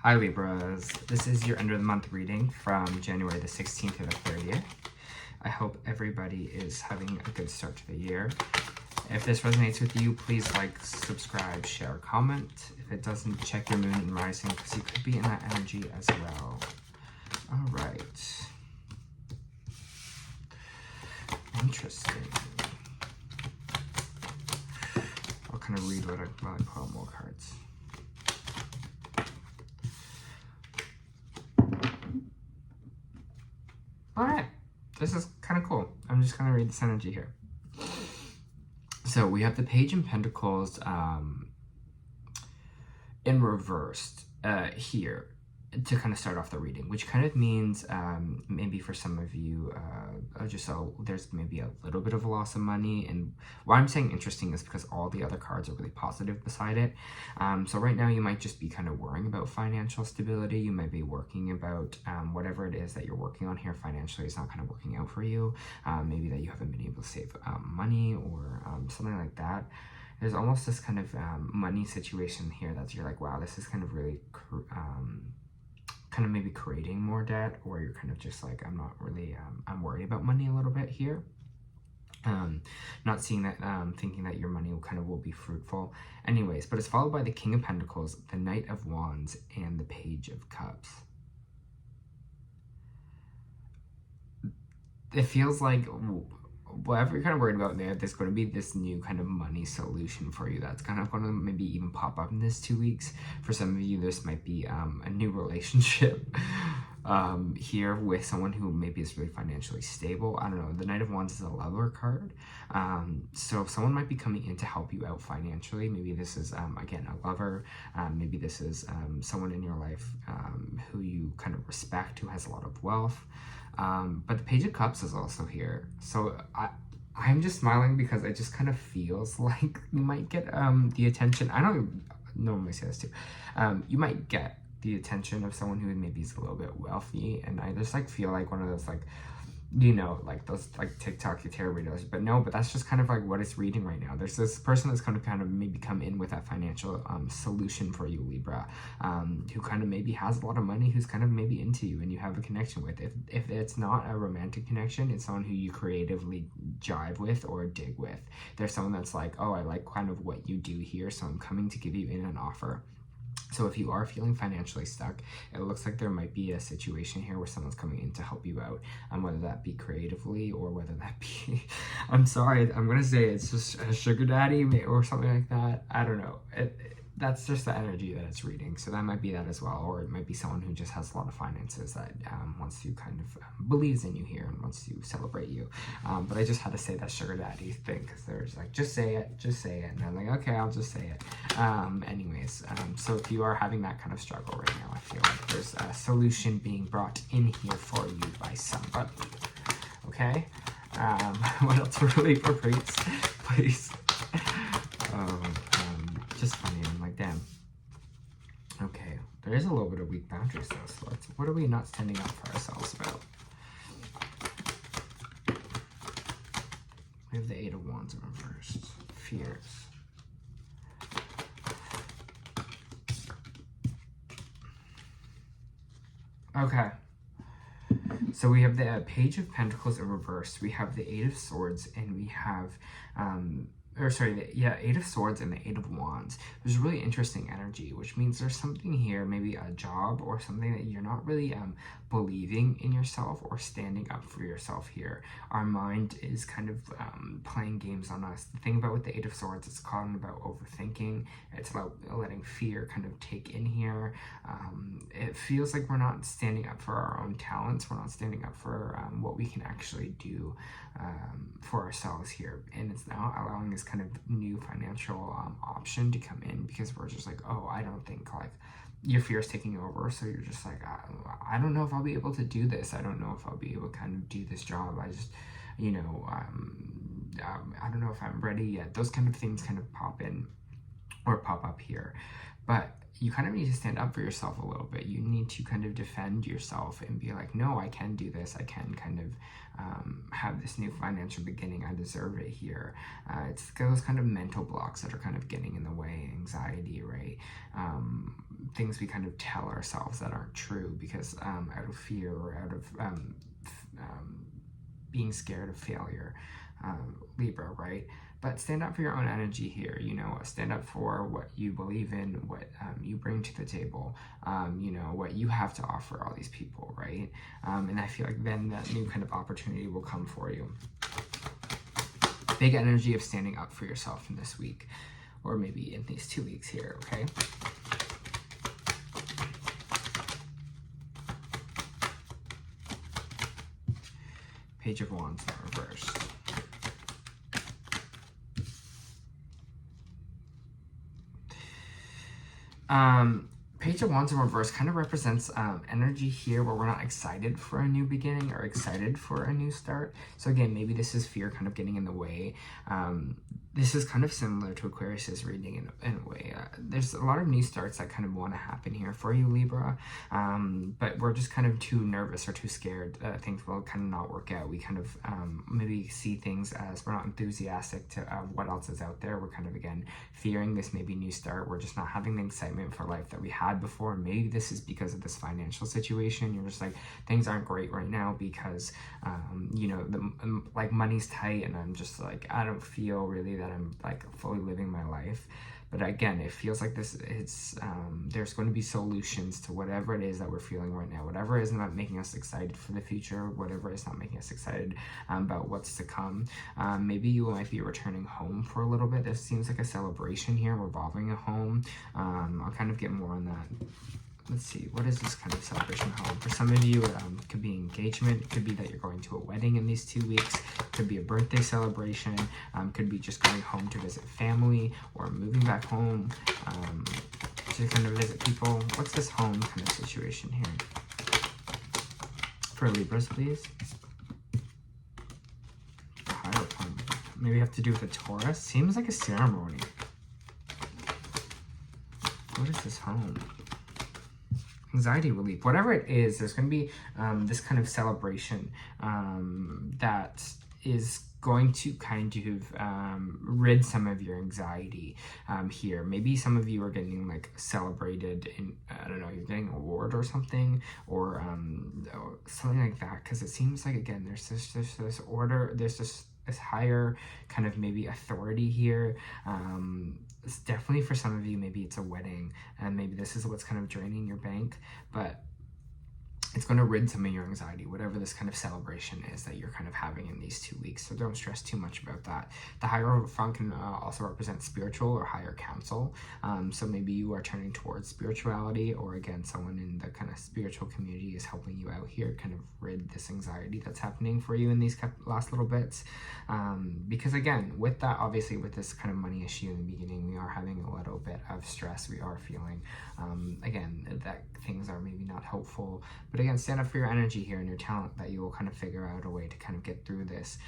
Hi Libras, this is your end of the month reading from January the 16th to the 30th. I hope everybody is having a good start to the year. If this resonates with you, please like, subscribe, share, comment. If it doesn't, check your moon and rising because you could be in that energy as well. All right. Interesting. I'll kind of read while I pull out more cards. Alright, this is kind of cool. I'm just going to read this energy here. So we have the Page of Pentacles in reversed here to kind of start off the reading, which kind of means maybe for some of you, there's maybe a little bit of a loss of money. And why I'm saying interesting is because all the other cards are really positive beside it. So right now you might just be kind of worrying about financial stability. You might be working about whatever it is that you're working on here financially is not kind of working out for you. Maybe that you haven't been able to save money or something like that. There's almost this kind of money situation here that you're like, wow, this is kind of really kind of maybe creating more debt, or you're kind of just like, I'm not really, I'm worried about money a little bit here. Not seeing that, thinking that your money will be fruitful. Anyways, but it's followed by the King of Pentacles, the Knight of Wands, and the Page of Cups. It feels like whatever you're kind of worried about there's going to be this new kind of money solution for you that's kind of going to maybe even pop up in this 2 weeks. For some of you, this might be a new relationship here with someone who maybe is really financially stable. I don't know. The Knight of Wands is a lover card. So someone might be coming in to help you out financially. Maybe this is, again, a lover. Maybe this is someone in your life who you kind of respect, who has a lot of wealth. But the Page of Cups is also here. So I'm just smiling because it just kind of feels like you might get the attention. I don't normally say this too. You might get the attention of someone who maybe is a little bit wealthy. And I just like feel like one of those like, you know, like those like TikTok Tarot videos, but that's just kind of like what it's reading right now. There's this person that's going to kind of maybe come in with that financial solution for you, Libra, who kind of maybe has a lot of money, who's kind of maybe into you and you have a connection with. If it's not a romantic connection, it's someone who you creatively jive with or dig with. There's someone that's like, oh, I like kind of what you do here, so I'm coming to give you in an offer. So if you are feeling financially stuck, it looks like there might be a situation here where someone's coming in to help you out, whether that be creatively or whether that be, I'm sorry, I'm going to say it's just a sugar daddy or something like that. I don't know. That's just the energy that it's reading. So that might be that as well. Or it might be someone who just has a lot of finances that wants to kind of believes in you here and wants to celebrate you. But I just had to say that sugar daddy thing because there's like, just say it. And I'm like, okay, I'll just say it. Anyways, so if you are having that kind of struggle right now, I feel like there's a solution being brought in here for you by somebody. Okay? What else really for please? Just funny. I'm like, damn. Okay, there is a little bit of weak boundaries though. So what are we not standing up for ourselves about? We have the Eight of Wands in reversed. Fears. Okay. So we have the Page of Pentacles in reverse. We have the Eight of Swords, and we have Eight of Swords and the Eight of Wands. There's really interesting energy, which means there's something here, maybe a job or something that you're not really believing in yourself or standing up for yourself here. Our mind is kind of playing games on us. The thing about with the Eight of Swords, it's called about overthinking. It's about letting fear kind of take in here. It feels like we're not standing up for our own talents. We're not standing up for what we can actually do for ourselves here. And it's now allowing this kind of new financial option to come in because we're just like, oh, I don't think like your fear is taking over. So you're just like, I don't know if I'll be able to do this. I don't know if I'll be able to kind of do this job. I just, you know, I don't know if I'm ready yet. Those kind of things kind of pop in or pop up here. but you kind of need to stand up for yourself a little bit. You need to kind of defend yourself and be like, no, I can do this. I can kind of have this new financial beginning. I deserve it here. It's those kind of mental blocks that are kind of getting in the way, anxiety, right? Things we kind of tell ourselves that aren't true because out of fear or out of being scared of failure, Libra, right? But stand up for your own energy here, you know, stand up for what you believe in, what you bring to the table, you know, what you have to offer all these people, right? And I feel like then that new kind of opportunity will come for you. Big energy of standing up for yourself in this week, or maybe in these 2 weeks here, okay? Page of Wands in reverse. Page of Wands in reverse kind of represents energy here where we're not excited for a new beginning or excited for a new start. So again, maybe this is fear kind of getting in the way. This is kind of similar to Aquarius's reading in a way. There's a lot of new starts that kind of want to happen here for you, Libra, but we're just kind of too nervous or too scared that things will kind of not work out. We kind of maybe see things as we're not enthusiastic to what else is out there. We're kind of, again, fearing this maybe new start. We're just not having the excitement for life that we had before. Maybe this is because of this financial situation. You're just like, things aren't great right now because, you know, like money's tight and I'm just like, I don't feel really that I'm like fully living my life. But again, it feels like this, there's going to be solutions to whatever it is that we're feeling right now. Whatever is not making us excited for the future, whatever is not making us excited about what's to come. Maybe you might be returning home for a little bit. This seems like a celebration here revolving a home. I'll kind of get more on that. Let's see, what is this kind of celebration home? For some of you, it could be engagement. It could be that you're going to a wedding in these 2 weeks. It could be a birthday celebration. Could be just going home to visit family or moving back home to kind of visit people. What's this home kind of situation here? For Libras, please. Maybe have to do with a Taurus. Seems like a ceremony. What is this home? Anxiety relief, whatever it is, there's going to be this kind of celebration that is going to kind of rid some of your anxiety here. Maybe some of you are getting like celebrated in, I don't know, you're getting an award or something, or something like that, because it seems like, again, there's this order, there's this higher kind of maybe authority here. It's definitely for some of you, maybe it's a wedding, and maybe this is what's kind of draining your bank, but it's going to rid some of your anxiety, whatever this kind of celebration is that you're kind of having in these 2 weeks. So don't stress too much about that. The Hierophant can also represent spiritual or higher counsel. So maybe you are turning towards spirituality, or again, someone in the kind of spiritual community is helping you out here, kind of rid this anxiety that's happening for you in these last little bits. Because again, with that, obviously with this kind of money issue in the beginning, we are having a little bit of stress. We are feeling, again, that things are maybe not hopeful, but again, stand up for your energy here and your talent, that you will kind of figure out a way to kind of get through this,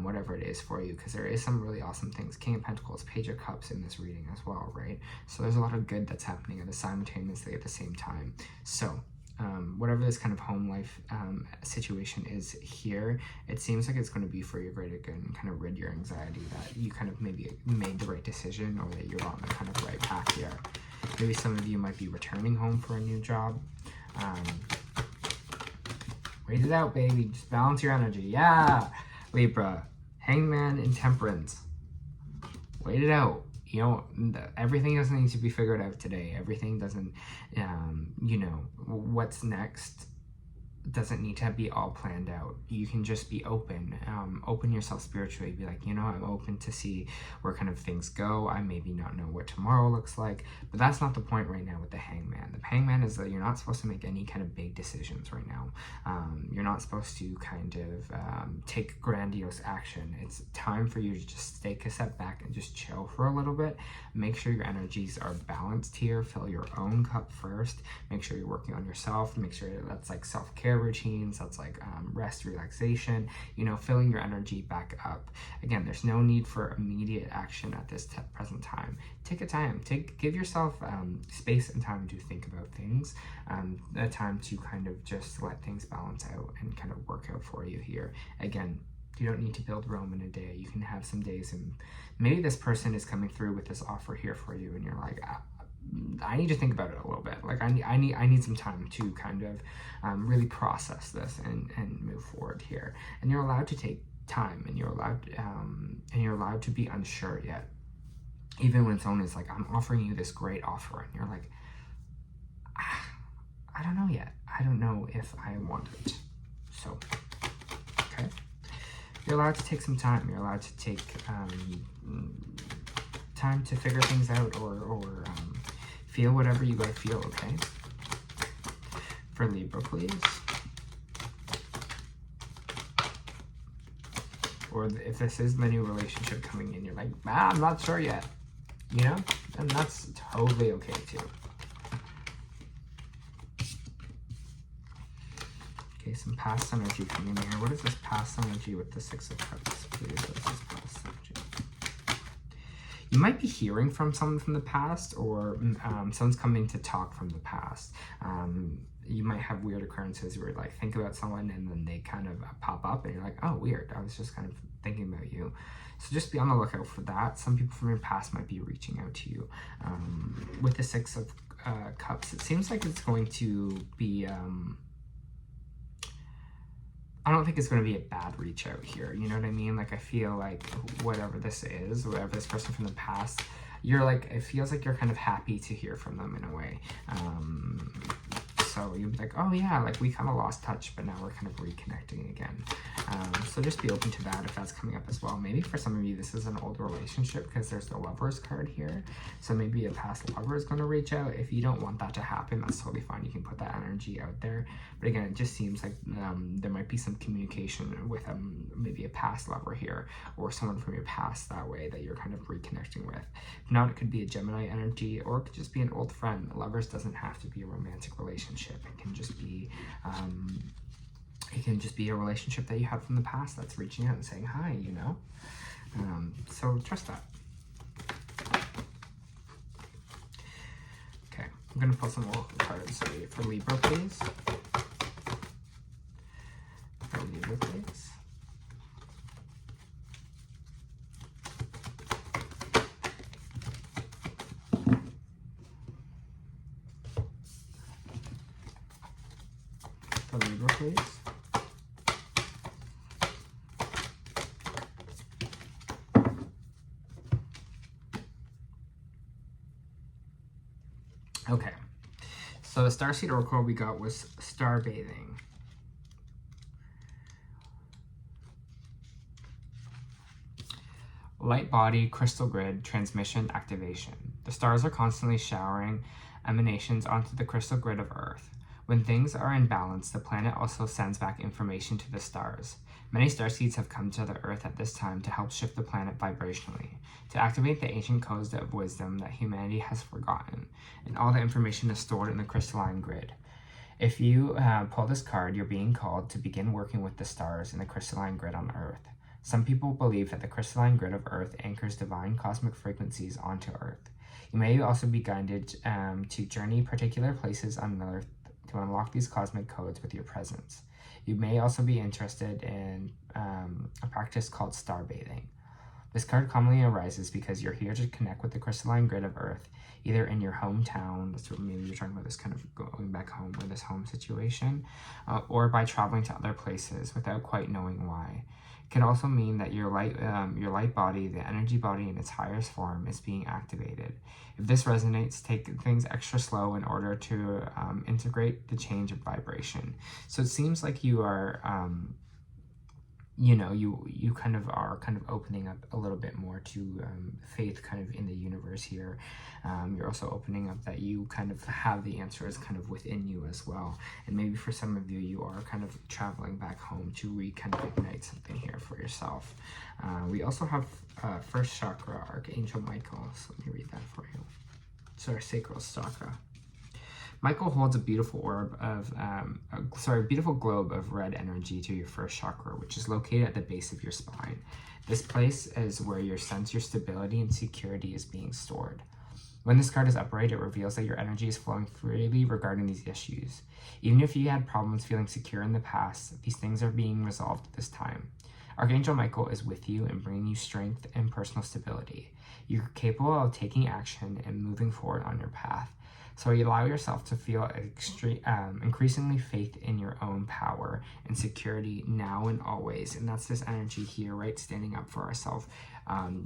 whatever it is for you, because there is some really awesome things. King of Pentacles, Page of Cups in this reading as well, right? So there's a lot of good that's happening simultaneously at the same time. So whatever this kind of home life situation is here, it seems like it's going to be for your greater good and kind of rid your anxiety, that you kind of maybe made the right decision, or that you're on the kind of right path here. Maybe some of you might be returning home for a new job. Wait it out, baby. Just balance your energy. Yeah, Libra. Hangman and Temperance. Wait it out. You know, everything doesn't need to be figured out today. Everything doesn't, you know, what's next doesn't need to be all planned out. You can just be open, open yourself spiritually. Be like, you know, I'm open to see where kind of things go. I maybe not know what tomorrow looks like, but that's not the point right now with the Hangman. The Hangman is that you're not supposed to make any kind of big decisions right now. You're not supposed to kind of take grandiose action. It's time for you to just take a step back and just chill for a little bit. Make sure your energies are balanced here. Fill your own cup first. Make sure you're working on yourself. Make sure that's like self-care self-care routines. That's like rest, relaxation, you know, filling your energy back up. Again, there's no need for immediate action at this present time. Take a time, give yourself space and time to think about things, a time to kind of just let things balance out and kind of work out for you here. Again, you don't need to build Rome in a day. You can have some days, and maybe this person is coming through with this offer here for you, and you're like, I need to think about it a little bit. Like I need some time to kind of really process this and move forward here. And you're allowed to take time, and you're allowed to be unsure yet. Even when someone is like, I'm offering you this great offer, and you're like, I don't know yet. I don't know if I want it. So, okay. You're allowed to take some time. You're allowed to take time to figure things out, or feel whatever you gotta feel, okay? For Libra, please. Or if this is the new relationship coming in, you're like, I'm not sure yet, you know? And that's totally okay too. Okay, some past energy coming in here. What is this past energy with the Six of Cups, please? What is this past energy? You might be hearing from someone from the past, or someone's coming to talk from the past. You might have weird occurrences where like think about someone and then they kind of pop up and you're like, oh, weird. I was just kind of thinking about you. So just be on the lookout for that. Some people from your past might be reaching out to you. With the Six of Cups, it seems like it's going to be... I don't think it's going to be a bad reach out here. You know what I mean? Like, I feel like whatever this is, whatever this person from the past, you're like, it feels like you're kind of happy to hear from them in a way. So you'd be like, oh yeah, like we kind of lost touch, but now we're kind of reconnecting again. So just be open to that if that's coming up as well. Maybe for some of you, this is an old relationship because there's the Lovers card here. So maybe a past lover is going to reach out. If you don't want that to happen, that's totally fine. You can put that energy out there. But again, it just seems like there might be some communication with maybe a past lover here, or someone from your past that way that you're kind of reconnecting with. If not, it could be a Gemini energy, or it could just be an old friend. Lovers doesn't have to be a romantic relationship. It can just be a relationship that you had from the past that's reaching out and saying hi, you know? So trust that. Okay, I'm gonna pull some oracle cards for Libra, please. For Libra, please. For Libra, please. Okay, so the starseed oracle we got was star bathing. Light body, crystal grid, transmission, activation. The stars are constantly showering emanations onto the crystal grid of Earth. When things are in balance, the planet also sends back information to the stars. Many starseeds have come to the Earth at this time to help shift the planet vibrationally, to activate the ancient codes of wisdom that humanity has forgotten, and all the information is stored in the crystalline grid. If you pull this card, you're being called to begin working with the stars in the crystalline grid on Earth. Some people believe that the crystalline grid of Earth anchors divine cosmic frequencies onto Earth. You may also be guided to journey particular places on Earth to unlock these cosmic codes with your presence. You may also be interested in a practice called star bathing. This card commonly arises because you're here to connect with the crystalline grid of Earth, either in your hometown, that's what maybe you're talking about this kind of going back home or this home situation, or by traveling to other places without quite knowing why. It can also mean that your light body, the energy body in its highest form, is being activated. If this resonates, take things extra slow in order to integrate the change of vibration. So it seems like you are, you kind of are opening up a little bit more to faith kind of in the universe here. You're also opening up that you kind of have the answers kind of within you as well. And maybe for some of you, you are kind of traveling back home to kind of ignite something here for yourself. We also have first chakra, Archangel Michael. So let me read that for you. It's our sacral chakra. Michael holds a beautiful orb of, beautiful globe of red energy to your first chakra, which is located at the base of your spine. This place is where your stability and security is being stored. When this card is upright, it reveals that your energy is flowing freely regarding these issues. Even if you had problems feeling secure in the past, these things are being resolved at this time. Archangel Michael is with you and bringing you strength and personal stability. You're capable of taking action and moving forward on your path. So you allow yourself to feel increasingly faith in your own power and security now and always. And that's this energy here, right? Standing up for ourselves.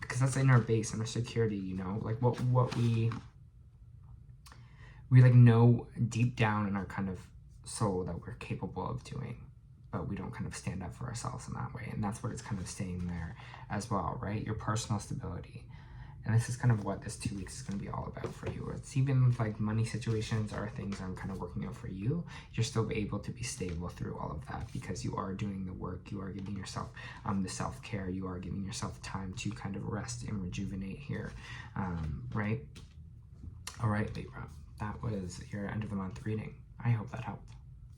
Because that's in our base and our security, you know, like what we like know deep down in our kind of soul that we're capable of doing, but we don't kind of stand up for ourselves in that way. And that's what it's kind of staying there as well, right? Your personal stability. And this is kind of what this 2 weeks is going to be all about for you. It's even like money situations or things aren't kind of working out for you. You're still able to be stable through all of that because you are doing the work. You are giving yourself the self-care. You are giving yourself time to kind of rest and rejuvenate here, right? All right, Libra. That was your end of the month reading. I hope that helped.